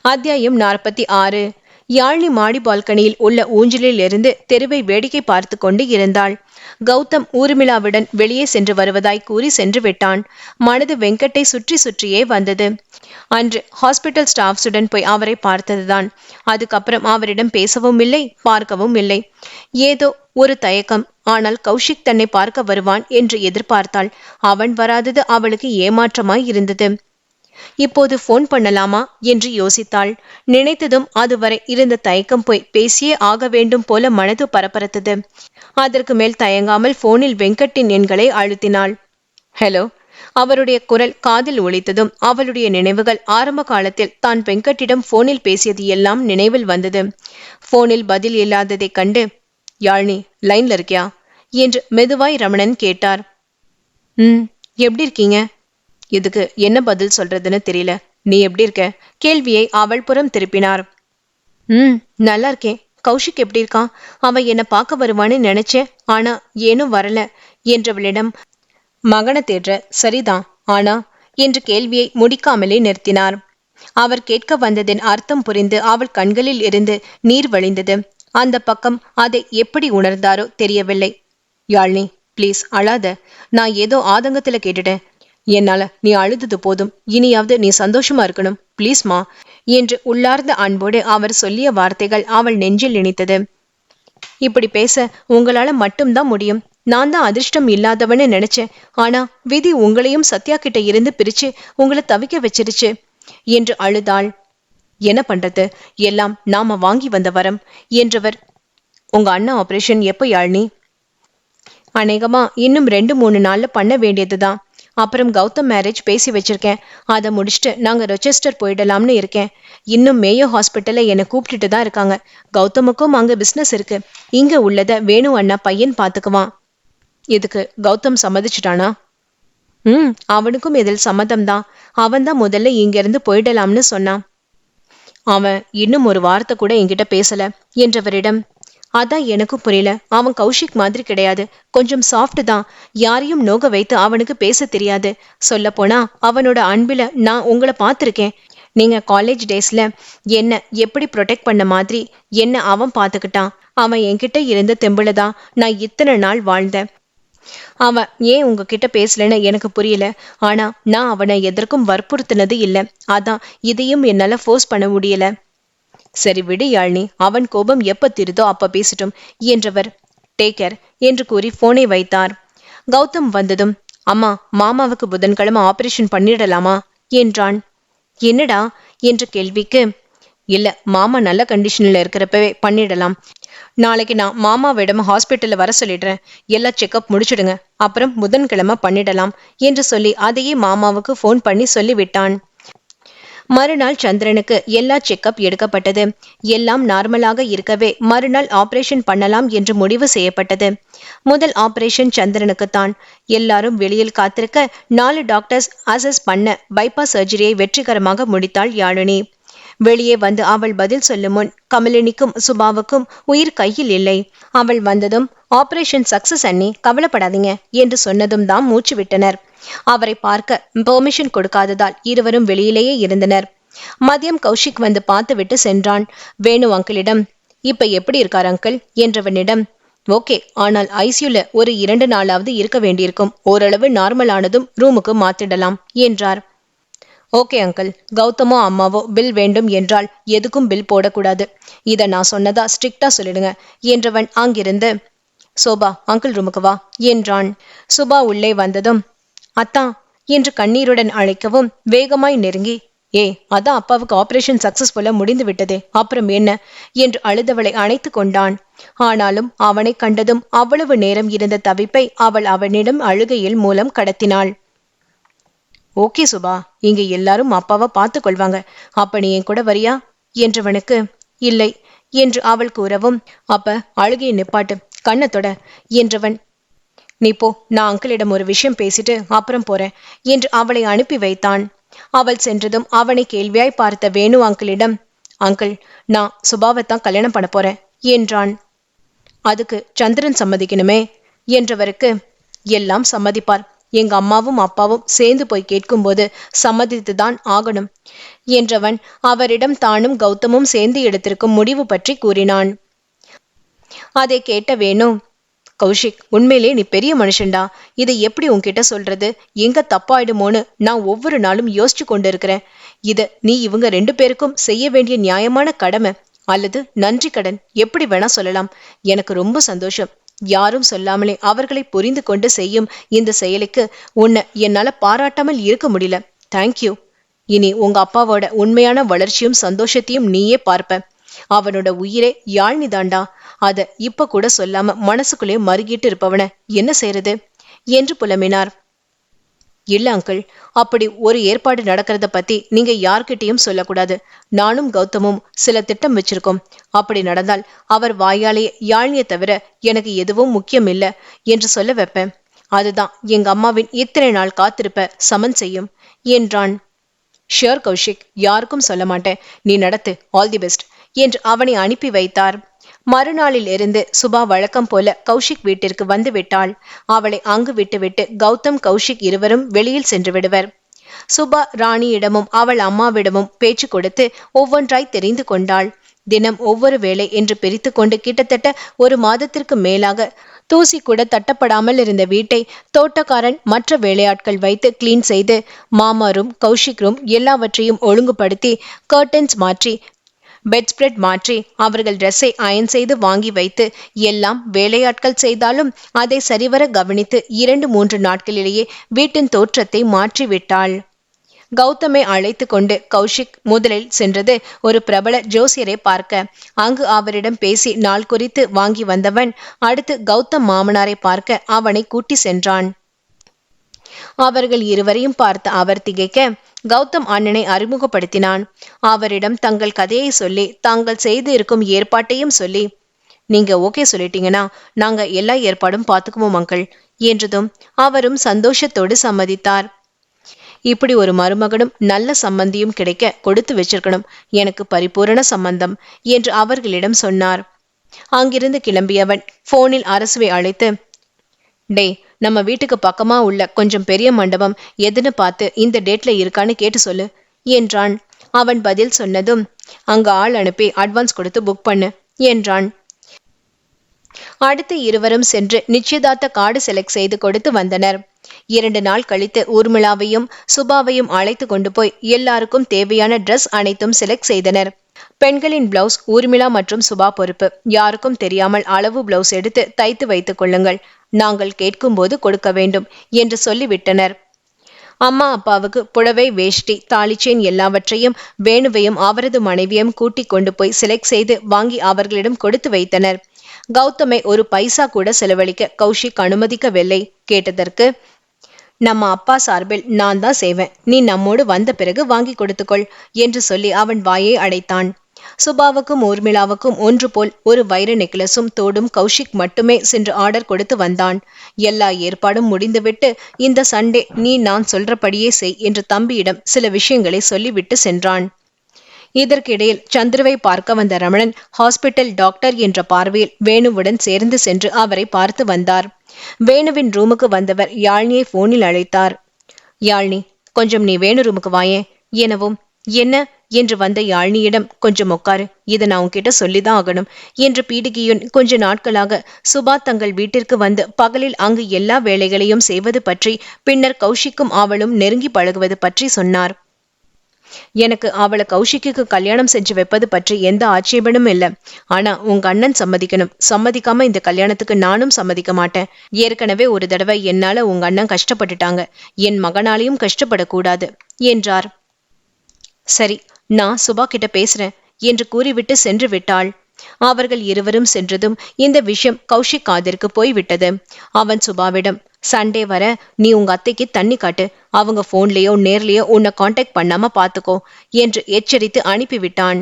அத்தியாயம் 46. யாழினி மாடி பால்கனியில் உள்ள ஊஞ்சலில் இருந்து தெருவை வேடிக்கை பார்த்து கொண்டு இருந்தாள். கௌதம் ஊர்மிளாவுடன் வெளியே சென்று வருவதாய் கூறி சென்று விட்டான். மனது வெங்கட்டை சுற்றி சுற்றியே வந்தது. அன்று ஹாஸ்பிட்டல் ஸ்டாஃப்ஸுடன் போய் அவரை பார்த்ததுதான். அதுக்கப்புறம் அவரிடம் பேசவும் இல்லை, பார்க்கவும் இல்லை. ஏதோ ஒரு தயக்கம். ஆனால் கௌஷிக் தன்னை பார்க்க வருவான் என்று எதிர்பார்த்தாள். அவன் வராதது அவளுக்கு ஏமாற்றமாய் இருந்தது. இப்போது போன் பண்ணலாமா என்று யோசித்தாள். நினைத்ததும் அதுவரை இருந்த தயக்கம் போய் பேசியே ஆக வேண்டும் போல மனது பரபரத்தது. அதற்கு மேல் தயங்காமல் போனில் வெங்கட்டின் எண்களை அழுத்தினாள். ஹலோ. அவருடைய குரல் காதில் ஒலித்ததும் அவளுடைய நினைவுகள் ஆரம்ப காலத்தில் தான் வெங்கட்டிடம் போனில் பேசியது எல்லாம் நினைவில் வந்தது. போனில் பதில் இல்லாததை கண்டு, யாழினி லைன்ல இருக்கியா என்று மெதுவாய் ரமணன் கேட்டார். எப்படி இருக்கீங்க? இதுக்கு என்ன பதில் சொல்றதுன்னு தெரியல. நீ எப்படி இருக்க? கேள்வியை அவள் புறம் திருப்பினார். நல்லா இருக்கேன். கௌஷிக் எப்படி இருக்கான்? அவன் என்ன பார்க்க வருவான்னு நினைச்சேன், ஆனா ஏனும் வரல என்றவளிடம், மகனை தேடுற சரிதான், ஆனா என்று கேள்வியை முடிக்காமலே நிறுத்தினார். அவர் கேட்க வந்ததின் அர்த்தம் புரிந்து அவள் கண்களில் இருந்து நீர் வழிந்தது. அந்த பக்கம் அதை எப்படி உணர்ந்தாரோ தெரியவில்லை. யாழினி பிளீஸ் அழாத. நான் ஏதோ ஆதங்கத்துல கேட்டுட்டேன். என்னால நீ அழுதது போதும். இனியாவது நீ சந்தோஷமா இருக்கணும் பிளீஸ்மா என்று உள்ளார்ந்த அன்போடு அவர் சொல்லிய வார்த்தைகள் அவள் நெஞ்சில் இணைத்தது. இப்படி பேச உங்களால மட்டும்தான் முடியும். நான் தான் அதிர்ஷ்டம் இல்லாதவன்னு நினைச்சேன். ஆனா விதி உங்களையும் சத்யா கிட்ட இருந்து பிரிச்சு உங்களை தவிக்க வச்சிருச்சு என்று அழுதாள். என்ன பண்றது? எல்லாம் நாம வாங்கி வந்த வரம் என்றவர். உங்க அண்ணா ஆபரேஷன் எப்ப யாழினி? அநேகமா இன்னும் 2-3 நாள்ல பண்ண வேண்டியதுதான். அப்புறம் கௌதம் மேரேஜ் பேசி வச்சிருக்கேன். அதை முடிச்சுட்டு நாங்க ரொச்செஸ்டர் போயிடலாம்னு இருக்கேன். இன்னும் மேயோ ஹாஸ்பிட்டல்ல என்னை கூப்பிட்டுட்டு தான் இருக்காங்க. கௌதமுக்கும் அங்க பிசினஸ் இருக்கு. இங்க உள்ளத வேணு அண்ணா பையன் பாத்துக்குவான். இதுக்கு கௌதம் சம்மதிச்சுட்டானா? அவனுக்கும் இதில் சம்மதம்தான். அவன் தான் முதல்ல இங்க இருந்து போயிடலாம்னு சொன்னான். அவன் இன்னும் ஒரு வார்த்தை கூட என்கிட்ட பேசல என்றவரிடம், அதான் எனக்கும் புரியல. அவன் கௌஷிக் மாதிரி கிடையாது. கொஞ்சம் சாஃப்ட் தான். யாரையும் நோக வைத்து அவனுக்கு பேச தெரியாது. சொல்ல போனா அவனோட அன்பில நான் உங்களை பார்த்துருக்கேன். நீங்க காலேஜ் டேஸ்ல என்ன எப்படி ப்ரொடெக்ட் பண்ண மாதிரி என்ன அவன் பார்த்துக்கிட்டான். அவன் என்கிட்ட இருந்த தெம்புலதான் நான் இத்தனை நாள் வாழ்ந்தேன். அவன் ஏன் உங்ககிட்ட பேசலன்னு எனக்கு புரியல. ஆனா நான் அவனை எதற்கும் வற்புறுத்தினது இல்லை. அதான் இதையும் என்னால ஃபோர்ஸ் பண்ண முடியல. சரி விடு யாழினி, அவன் கோபம் எப்ப தீருதோ அப்ப பேசட்டும் என்றவர் டேக் கேர் என்று கூறி போனை வைத்தார். கௌதம் வந்ததும், அம்மா மாமாவுக்கு புதன்கிழமை ஆபரேஷன் பண்ணிடலாமா என்றான். என்னடா என்ற கேள்விக்கு, இல்ல மாமா நல்ல கண்டிஷன்ல இருக்கிறப்பவே பண்ணிடலாம். நாளைக்கு நான் மாமாவிடம் ஹாஸ்பிட்டல்ல வர சொல்லிடுறேன். எல்லா செக்அப் முடிச்சிடுங்க, அப்புறம் புதன்கிழமை பண்ணிடலாம் என்று சொல்லி அதையே மாமாவுக்கு போன் பண்ணி சொல்லிவிட்டான். மறுநாள் சந்திரனுக்கு எல்லா செக்அப் எடுக்கப்பட்டது. எல்லாம் நார்மலாக இருக்கவே மறுநாள் ஆபரேஷன் பண்ணலாம் என்று முடிவு செய்யப்பட்டது. முதல் ஆபரேஷன் சந்திரனுக்குத்தான். எல்லாரும் வெளியில் காத்திருக்க 4 டாக்டர்ஸ் அசஸ் பண்ண பைபாஸ் சர்ஜரியை வெற்றிகரமாக முடித்தாள் யாழினி. வெளியே வந்து அவள் பதில் சொல்லும் முன் கமலினிக்கும் சுபாவுக்கும் உயிர் கையில் இல்லை. அவள் வந்ததும், ஆபரேஷன் சக்சஸ் அண்ணி, கவலைப்படாதீங்க என்று சொன்னதும் தான் மூச்சு விட்டனர். அவரை பார்க்க பெர்மிஷன் கொடுக்காததால் இருவரும் வெளியிலேயே இருந்தனர். மதியம் கௌஷிக் வந்து பார்த்து விட்டு சென்றான். வேணு அங்கிளிடம், இப்ப எப்படி இருக்கார் அங்கிள் என்றவனிடம், ஓகே, ஆனால் ஐசியூல ஒரு 2 நாளாவது இருக்க வேண்டியிருக்கும். ஓரளவு நார்மலானதும் ரூமுக்கு மாத்திடலாம் என்றார். Okay uncle. கௌதமோ அம்மாவோ பில் வேண்டும் என்றால் எதுக்கும் பில் போடக்கூடாது. இதை நான் சொன்னதா ஸ்ட்ரிக்டா சொல்லிடுங்க என்றவன் அங்கிருந்து, சோபா அங்கிள் ரூமுக்கு வா என்றான். சுபா உள்ளே வந்ததும், அத்தா என்று கண்ணீருடன் அழைக்கவும் வேகமாய் நெருங்கி, அதான் அப்பாவுக்கு ஆபரேஷன் சக்சஸ்ஃபுல்லா முடிந்து விட்டதே, அப்புறம் என்ன என்று அழுதவளை அணைத்து கொண்டான். ஆனாலும் அவனை கண்டதும் அவ்வளவு நேரம் இருந்த தவிப்பை அவள் அவனிடம் அழுகையில் மூலம் கடத்தினாள். ஓகே சுபா, இங்க எல்லாரும் அப்பாவை பார்த்து கொள்வாங்க. அப்ப நீ என் கூட வரியா என்றவனுக்கு, இல்லை என்று அவள் கூறவும், அப்ப அழுகையை நிப்பாட்டு, கண்ணத்தொட என்றவன், நீ போ, நான் அங்கிளிடம் ஒரு விஷயம் பேசிட்டு அப்புறம் போறேன் என்று அவளை அனுப்பி வைத்தான். அவள் சென்றதும் அவனை கேள்வியாய் பார்த்த வேணு அங்கிளிடம், அங்கிள், நான் சுபாவைத்தான் கல்யாணம் பண்ண போறேன் என்றான். அதுக்கு சந்திரன் சம்மதிக்கணுமே என்றவருக்கு, எல்லாம் சம்மதிப்பார். எங்க அம்மாவும் அப்பாவும் சேர்ந்து போய் கேட்கும்போது சம்மதித்துதான் ஆகணும் என்றவன் அவரிடம் தானும் கௌதமும் சேர்ந்து எடுத்திருக்கும் முடிவு பற்றி கூறினான். அதை கேட்ட வேணு, கௌஷிக், உண்மையிலே நீ பெரிய மனுஷன்டா. இதை எப்படி உன்கிட்ட சொல்றது? எங்க தப்பாயிடுமோன்னு நான் ஒவ்வொரு நாளும் யோசிச்சு கொண்டு இருக்கிறேன். நீ இவங்க 2 பேருக்கும் செய்ய வேண்டிய நியாயமான கடமை அல்லது நன்றி கடன், எப்படி வேணா சொல்லலாம். எனக்கு ரொம்ப சந்தோஷம். யாரும் சொல்லாமலே அவர்களை புரிந்து கொண்டு செய்யும் இந்த செயலுக்கு உன்னை என்னால பாராட்டாமல் இருக்க முடியல. தேங்க்யூ. இனி உங்க அப்பாவோட உண்மையான வளர்ச்சியும் சந்தோஷத்தையும் நீயே பார்ப்ப. அவனோட உயிரே யாழ்னி தாண்டா. அத இப்ப கூட சொல்லாம மனசுக்குள்ளே மறுகிட்டு இருப்பவன என்ன செய்யறது என்று புலம்பினார். இல்ல அங்கிள், அப்படி ஒரு ஏற்பாடு நடக்கிறத பத்தி நீங்க யார்கிட்டயும் சொல்லக்கூடாது. நானும் கௌதமும் சில திட்டம் வச்சிருக்கோம். அப்படி நடந்தால் அவர் வாயாலேயே யாழ்னியை தவிர எனக்கு எதுவும் முக்கியம் இல்ல என்று சொல்ல வைப்பேன். அதுதான் எங்க அம்மாவின் இத்தனை நாள் காத்திருப்ப சமன் செய்யும் என்றான். ஷியோர் கௌஷிக், யாருக்கும் சொல்ல மாட்டேன். நீ நடத்து. ஆல் தி பெஸ்ட் என்று அவனை அனுப்பி வைத்தார். மறுநாளில் இருந்து சுபா வழக்கம் போல கௌஷிக் வீட்டிற்கு வந்து விட்டாள். அவளை அங்கு விட்டுவிட்டு கௌதம், கௌஷிக் இருவரும் வெளியில் சென்று விடுவர். சுபா ராணியிடமும் அவள் அம்மாவிடமும் பேச்சு கொடுத்து ஒவ்வொன்றாய் தெரிந்து கொண்டாள். தினம் ஒவ்வொரு வேளை என்று பிரித்து கொண்டு கிட்டத்தட்ட ஒரு மாதத்திற்கு மேலாக தூசி கூட தட்டப்படாமல் இருந்த வீட்டை தோட்டக்காரன் மற்ற வேலையாட்கள் வைத்து கிளீன் செய்து மாமாரும் கௌஷிக்ரும் எல்லாவற்றையும் ஒழுங்குபடுத்தி கர்டன்ஸ் மாற்றி பெட் ஸ்ப்ரெட் மாற்றி அவர்கள் ட்ரெஸ்ஸை அயன் செய்து வாங்கி வைத்து எல்லாம் வேலையாட்கள் செய்தாலும் அதை சரிவர கவனித்து 2-3 நாட்களிலேயே வீட்டின் தோற்றத்தை மாற்றிவிட்டாள். கௌதமை அழைத்து கொண்டு கௌஷிக் முதலில் சென்றது ஒரு பிரபல ஜோசியரை பார்க்க. அங்கு அவரிடம் பேசி நாள் குறித்து வாங்கி வந்தவன் அடுத்து கௌதம் மாமனாரை பார்க்க அவனை கூட்டி சென்றான். அவர்கள் இருவரையும் பார்த்த அவர் திகைக்க கௌதம் அண்ணனை அறிமுகப்படுத்தினான். அவரிடம் தங்கள் கதையை சொல்லி தாங்கள் செய்து இருக்கும் ஏற்பாட்டையும் சொல்லி, நீங்க ஓகே சொல்லிட்டீங்கன்னா நாங்க எல்லா ஏற்பாடும் பார்த்துக்குவோம் அங்கிள் என்றதும் அவரும் சந்தோஷத்தோடு சம்மதித்தார். இப்படி ஒரு மருமகனும் நல்ல சம்பந்தியும் கிடைக்க கொடுத்து வச்சிருக்கணும். எனக்கு பரிபூரண சம்பந்தம் என்று அவர்களிடம் சொன்னார். அங்கிருந்து கிளம்பியவன் போனில் அரசுவை அழைத்து, டே, நம்ம வீட்டுக்கு பக்கமா உள்ள கொஞ்சம் பெரிய மண்டபம் எதுன்னு பார்த்து இந்த டேட்ல இருக்கான்னு கேட்டு சொல்லு என்றான். அவன் பதில் சொன்னதும், அங்க ஆள் அனுப்பி அட்வான்ஸ் கொடுத்து புக் பண்ணு என்றான். அடுத்து இருவரும் சென்று நிச்சயதார்த்த கார்டு செலக்ட் செய்து கொடுத்து வந்தனர். 2 நாள் கழித்து ஊர்மிளாவையும் சுபாவையும் அழைத்து கொண்டு போய் எல்லாருக்கும் தேவையான ட்ரெஸ் அனைத்தும் செலக்ட் செய்தனர். பெண்களின் பிளவுஸ் ஊர்மிளா மற்றும் சுபா பொறுப்பு. யாருக்கும் தெரியாமல் அளவு பிளவுஸ் எடுத்து தைத்து வைத்துக் கொள்ளுங்கள். நாங்கள் கேட்கும்போது கொடுக்க வேண்டும் என்று சொல்லிவிட்டனர். அம்மா அப்பாவுக்கு புடவை, வேஷ்டி, தாலிச்சேன் எல்லாவற்றையும் வேணுவையும் அவரது மனைவியும் கூட்டி கொண்டு போய் செலக்ட் செய்து வாங்கி அவர்களிடம் கொடுத்து வைத்தனர். கௌதமை ஒரு பைசா கூட செலவழிக்க கௌஷிக் அனுமதிக்கவில்லை. கேட்டதற்கு, நம்ம அப்பா சார்பில் நான் தான் செய்வேன், நீ நம்மோடு வந்த பிறகு வாங்கி கொடுத்துக்கொள் என்று சொல்லி அவன் வாயை அடைத்தான். சுபாவுக்கும் ஊர்மிளாவுக்கும் ஒன்று போல் ஒரு வைர நெக்லஸும் தோடும் கௌஷிக் மட்டுமே சென்று ஆர்டர் கொடுத்து வந்தான். எல்லா ஏற்பாடும் முடிந்துவிட்டு இந்த சண்டே நீ நான் சொல்றபடியே செய் என்று தம்பியிடம் சில விஷயங்களை சொல்லிவிட்டு சென்றான். இதற்கிடையில் சந்துருவை பார்க்க வந்த ரமணன் ஹாஸ்பிட்டல் டாக்டர் என்ற பார்வையில் வேணுவுடன் சேர்ந்து சென்று அவரை பார்த்து வந்தார். வேணுவின் ரூமுக்கு வந்தவர் யாழ்னியை போனில் அழைத்தார். யாழ்னி, கொஞ்சம் நீ வேணு ரூமுக்கு வாயேன் எனவும், என்ன என்று வந்த யாழ்னியிடம், கொஞ்சம் உட்காரு, இதை நான் உன்கிட்ட சொல்லிதான் ஆகணும் என்று பீடிகையுன் கொஞ்ச நாட்களாக சுபா தங்கள் வீட்டிற்கு வந்து பகலில் அங்கு எல்லா வேலைகளையும் செய்வது பற்றி பின்னர் கௌஷிக்கும் அவளும் நெருங்கி பழகுவது பற்றி சொன்னார். எனக்கு அவளை கௌஷிக்கு கல்யாணம் செஞ்சு வைப்பது பற்றி எந்த ஆட்சேபனும் இல்லை. ஆனா உங்க அண்ணன் சம்மதிக்கணும். சம்மதிக்காம இந்த கல்யாணத்துக்கு நானும் சம்மதிக்க மாட்டேன். ஏற்கனவே ஒரு தடவை என்னால உங்க அண்ணன் கஷ்டப்பட்டுட்டாங்க. என் மகனாலையும் கஷ்டப்படக்கூடாது என்றார். சரி, நான் சுபா கிட்ட பேசுறேன் என்று கூறிவிட்டு சென்று விட்டாள். அவர்கள் இருவரும் சென்றதும் இந்த விஷயம் கௌஷிக் காதிற்கு போய்விட்டது. அவன் சுபாவிடம், சண்டே வர நீ உங்க அத்தைக்கு தண்ணி காட்டு, அவங்க போன்லயோ நேர்லயோ உன்னை கான்டாக்ட் பண்ணாம பாத்துக்கோ என்று எச்சரித்து அனுப்பிவிட்டான்.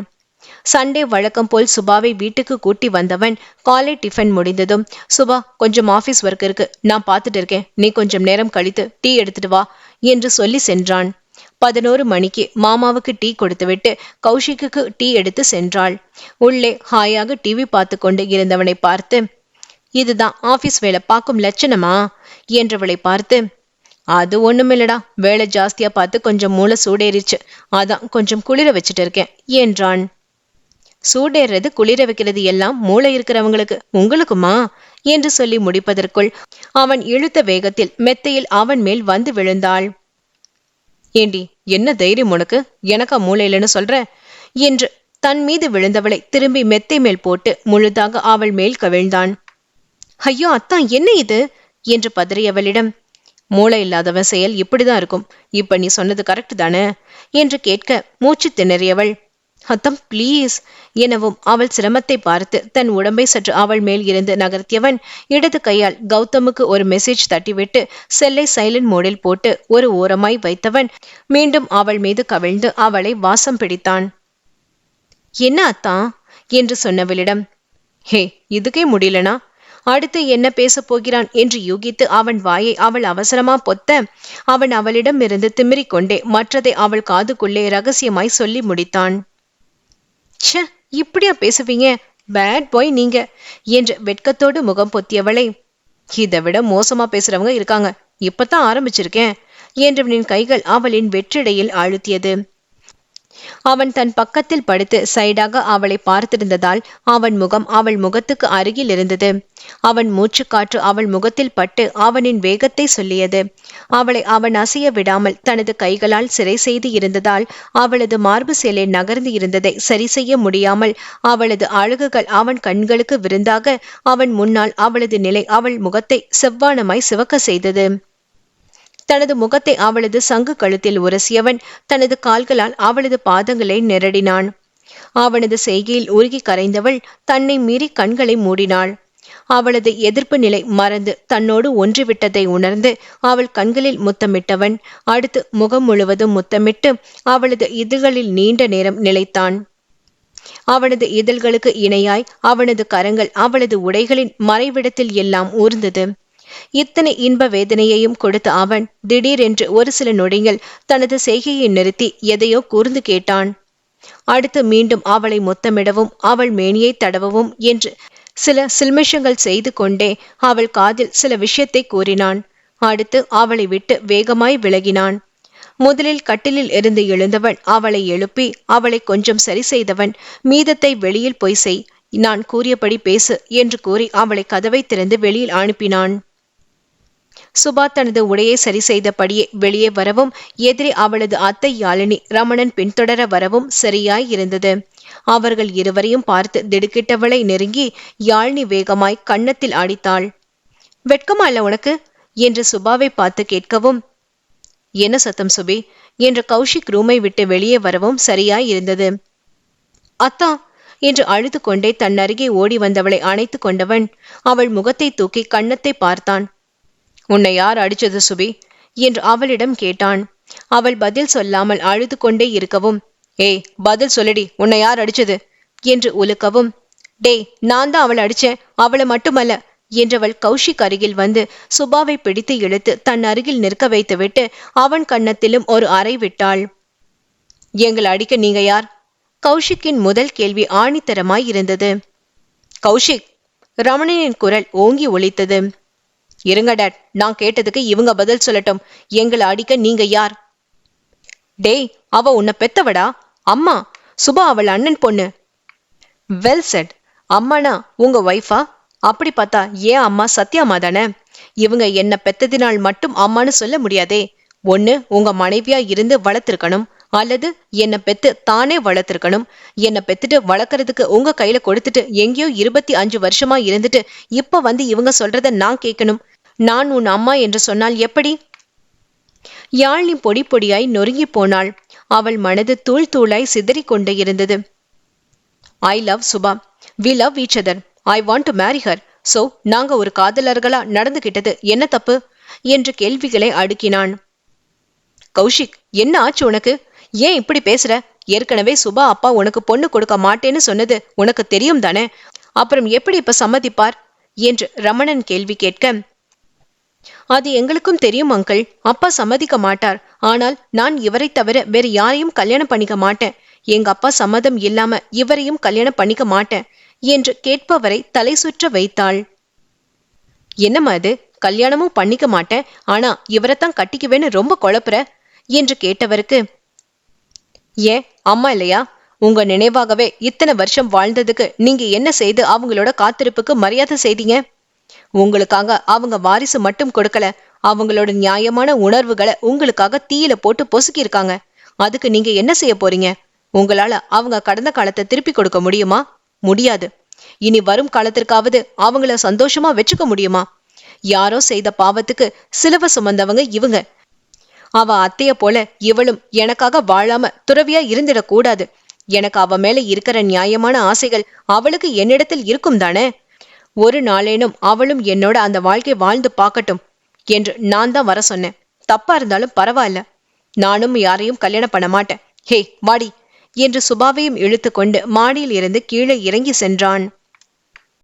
சண்டே வழக்கம் போல் சுபாவை வீட்டுக்கு கூட்டி வந்தவன் காலை டிஃபன் முடிந்ததும், சுபா, கொஞ்சம் ஆபீஸ் ஒர்க் இருக்கு, நான் பார்த்துட்டு இருக்கேன், நீ கொஞ்சம் நேரம் கழித்து டீ எடுத்துட்டு வா என்று சொல்லி சென்றான். 11 மணிக்கு மாமாவுக்கு டீ கொடுத்துவிட்டு கௌஷிக்கு டீ எடுத்து சென்றாள். உள்ளே ஹாயாக டிவி பார்த்து கொண்டு இருந்தவனை பார்த்து, இதுதான் ஆபீஸ் வேலை பார்க்கும் லட்சணமா என்றவளை பார்த்து, அது ஒண்ணுமில்லடா, வேலை ஜாஸ்தியா பார்த்து கொஞ்சம் மூளை சூடேறிச்சு, அதான் கொஞ்சம் குளிர வச்சுட்டு இருக்கேன் என்றான். சூடேறது குளிர வைக்கிறது எல்லாம் மூளை இருக்கிறவங்களுக்கு, உங்களுக்குமா என்று சொல்லி முடிப்பதற்குள் அவன் இழுத்த வேகத்தில் மெத்தையில் அவன் மேல் வந்து விழுந்தாள். ஏண்டி, என்ன தைரியம் உனக்கு? எனக்கா மூளை இல்லைன்னு சொல்ற என்று தன் மீது விழுந்தவளை திரும்பி மெத்தை மேல் போட்டு முழுதாக அவள் மேல் கவிழ்ந்தான். ஐயோ அத்தான், என்ன இது என்று பதறியவளிடம், மூளை இல்லாதவன் செயல் இப்படிதான் இருக்கும், இப்ப நீ சொன்னது கரெக்ட் தானே என்று கேட்க மூச்சு திணறியவள், அத்தம் ப்ளீஸ் எனவும் அவள் சிரமத்தை பார்த்து தன் உடம்பை சற்று அவள் மேல் இருந்து நகர்த்தியவன் இடது கையால் கௌதமுக்கு ஒரு மெசேஜ் தட்டிவிட்டு செல்லை சைலண்ட் மோடில் போட்டு ஒரு ஓரமாய் வைத்தவன் மீண்டும் அவள் மீது கவிழ்ந்து அவளை வாசம் பிடித்தான். என்ன அத்தான் என்று சொன்னவளிடம், ஹே இதுக்கே முடியலனா அடுத்து என்ன பேசப் போகிறான் என்று யூகித்து அவன் வாயை அவள் அவசரமா பொத்த அவன் அவளிடம் இருந்து திமிரிக்கொண்டே மற்றதை அவள் காதுக்குள்ளே ரகசியமாய் சொல்லி முடித்தான். ச்சே, இப்படியா பேசுவீங்க, பேட் பாய் நீங்க என்று வெட்கத்தோடு முகம் பொத்தியவளை, இதை விட மோசமா பேசுறவங்க இருக்காங்க, இப்பதான் ஆரம்பிச்சிருக்கேன் என்றவனின் கைகள் அவளின் வெற்றிடையில் அழுத்தியது. அவன் தன் பக்கத்தில் படுத்து சைடாக அவளை பார்த்திருந்ததால் அவன் முகம் அவள் முகத்துக்கு அருகில் இருந்தது. அவன் மூச்சுக்காற்று அவள் முகத்தில் பட்டு அவனின் வேகத்தை சொல்லியது. அவளை அவன் அசைய விடாமல் தனது கைகளால் சிறை செய்து இருந்ததால் அவளது மார்பு சேலை நகர்ந்து இருந்ததை சரி செய்ய முடியாமல் அவளது அழகுகள் அவன் கண்களுக்கு விருந்தாக அவன் முன்னால் அவளது நிலை அவள் முகத்தை செவ்வானமாய் சிவக்க செய்தது. தனது முகத்தை அவளது சங்கு கழுத்தில் உரசியவன் தனது கால்களால் அவளது பாதங்களை நெரடினான். அவனது செய்கையில் உருகி கரைந்தவள் தன்னை மீறி கண்களை மூடினாள். அவளது எதிர்ப்பு நிலை மறந்து தன்னோடு ஒன்றிவிட்டதை உணர்ந்து அவள் கண்களில் முத்தமிட்டவன் அடுத்து முகம் முழுவதும் முத்தமிட்டு அவளது இதழ்களில் நீண்ட நேரம் நிலைத்தான். அவனது இதழ்களுக்கு இணையாய் அவனது கரங்கள் அவளது உடைகளின் மறைவிடத்தில் எல்லாம் ஊர்ந்தது. இத்தனை இன்ப வேதனையையும் கொடுத்த அவன் திடீரென்று ஒரு சில நொடிகள் தனது செய்கையை நிறுத்தி எதையோ கூர்ந்து கேட்டான். அடுத்து மீண்டும் அவளை முத்தமிடவும் அவள் மேனியை தடவவும் என்று சில சில்மிஷங்கள் செய்து கொண்டே அவள் காதில் சில விஷயத்தை கூறினான். அடுத்து அவளை விட்டு வேகமாய் விலகினான். முதலில் கட்டிலில் இருந்து எழுந்தவன் அவளை எழுப்பி அவளை கொஞ்சம் சரி செய்தவன் மீதத்தை வெளியில் போய் செய், நான் கூறியபடி பேசு என்று கூறி அவளை கதவை திறந்து வெளியில் அனுப்பினான். சுபா தனது உடையை சரி செய்தபடியே வெளியே வரவும் எதிரே அவளது அத்தை யாழினி ரமணன் பின்தொடர வரவும் சரியாய் இருந்தது. அவர்கள் இருவரையும் பார்த்து திடுக்கிட்டவளை நெருங்கி யாழினி வேகமாய் கன்னத்தில் அடித்தாள். வெட்கமா இல்ல உனக்கு என்று சுபாவை பார்த்து கேட்கவும், என்ன சத்தம் சுபி என்று கௌஷிக் ரூமை விட்டு வெளியே வரவும் சரியாய் இருந்தது. அத்தா என்று அழுது கொண்டே தன் அருகே ஓடி வந்தவளை அணைத்து கொண்டவன் அவள் முகத்தை தூக்கி கன்னத்தை பார்த்தான். உன்னை யார் அடிச்சது சுபி என்று அவளிடம் கேட்டான். அவள் பதில் சொல்லாமல் அழுது கொண்டே இருக்கவும், ஏய் பதில் சொல்லடி, உன்னை யார் அடிச்சது என்று உலுக்கவும், டேய் நான் தான் அவளை அடிச்சேன், அவளை மட்டுமல்ல என்றவள் கௌஷிக் அருகில் வந்து சுபாவை பிடித்து இழுத்து தன் அருகில் நிற்க வைத்துவிட்டு அவன் கன்னத்திலும் ஒரு அறை விட்டாள். எங்களை அடிக்க நீங்க யார்? கௌஷிக்கின் முதல் கேள்வி ஆணித்தரமாய் இருந்தது. கௌஷிக், ரமணனின் குரல் ஓங்கி ஒலித்தது. இருங்க டாட், நான் கேட்டதுக்கு இவங்க பதில் சொல்லட்டும், எங்களை அடிக்க நீங்க யார்? டேய், அவ உன்னை பெத்தவடா, அம்மா, சுபா அவள் அண்ணன் பொண்ணு. Well set. அம்மானா உங்க ஒய்ஃபா? அப்படி பார்த்தா ஏன் அம்மா சத்யாமா தானே. இவங்க என்ன பெத்ததினால் மட்டும் அம்மானு சொல்ல முடியாதே. ஒண்ணு உங்க மனைவியா இருந்து வளர்த்திருக்கணும், அல்லது என்னை பெத்து தானே வளர்த்திருக்கணும். என்னை பெத்துட்டு வளர்க்கறதுக்கு உங்க கையில கொடுத்துட்டு எங்கேயோ 25 வருஷமா இருந்துட்டு இப்ப வந்து இவங்க சொல்றத நான் கேட்கணும். நான் உன் அம்மா என்று சொன்னால் எப்படி? யாழினி பொடி பொடியாய் நொறுங்கி போனாள். அவள் மனது தூள் தூளாய் சிதறி கொண்டு இருந்தது. I love Subha, we love each other, I want to marry her. So நாங்க ஒரு காதலர்களா நடந்துகிட்டது என்ன தப்பு என்று கேள்விகளை அடுக்கினான். கௌஷிக், என்ன ஆச்சு உனக்கு? ஏன் இப்படி பேசுற? ஏற்கனவே சுபா அப்பா உனக்கு பொண்ணு கொடுக்க மாட்டேன்னு சொன்னது உனக்கு தெரியும் தானே, அப்புறம் எப்படி இப்ப சம்மதிப்பார் என்று ரமணன் கேள்வி கேட்க, அது எங்களுக்கும் தெரியும் அங்கிள், அப்பா சம்மதிக்க மாட்டார். ஆனால் நான் இவரை தவிர வேற யாரையும் கல்யாணம் பண்ணிக்க மாட்டேன். எங்க அப்பா சம்மதம் இல்லாம இவரையும் கல்யாணம் பண்ணிக்க மாட்டேன் என்று கேட்பவரை தலை சுற்ற வைத்தாள். என்னம்மா இது, கல்யாணமும் பண்ணிக்க மாட்டேன், ஆனா இவரைத்தான் கட்டிக்குவேன்னு ரொம்ப குழப்புற என்று கேட்டவருக்கு, ஏன் அம்மா இல்லையா? உங்க நினைவாகவே இத்தனை வருஷம் வாழ்ந்ததுக்கு நீங்க என்ன செய்து அவங்களோட காத்திருப்புக்கு மரியாதை செய்தீங்க? உங்களுக்காக அவங்க வாரிசு மட்டும் கொடுக்கல, அவங்களோட நியாயமான உணர்வுகளை உங்களுக்காக தீயில போட்டு பொசுக்கி இருக்காங்க. அதுக்கு நீங்க என்ன செய்ய போறீங்க? உங்களால அவங்க கடந்த காலத்தை திருப்பி கொடுக்க முடியுமா? முடியாது. இனி வரும் காலத்திற்காவது அவங்கள சந்தோஷமா வச்சுக்க முடியுமா? யாரோ செய்த பாவத்துக்கு சிலுவை சுமந்தவங்க இவங்க. அவ அத்தைய போல இவளும் எனக்காக வாழாம துறவியா இருந்திடக் கூடாது. எனக்கு அவ மேல இருக்கிற நியாயமான ஆசைகள் அவளுக்கு என்னிடத்தில் இருக்கும் தானே. ஒரு நாளேனும் அவளும் என்னோட அந்த வாழ்க்கை வாழ்ந்து பார்க்கட்டும் என்று நான் தான் வர சொன்னேன். தப்பா இருந்தாலும் பரவாயில்ல. நானும் யாரையும் கல்யாணம் பண்ண மாட்டேன். ஹே வாடி என்று சுபாவையும் இழுத்து கொண்டு மாடியில் இருந்து கீழே இறங்கி சென்றான்.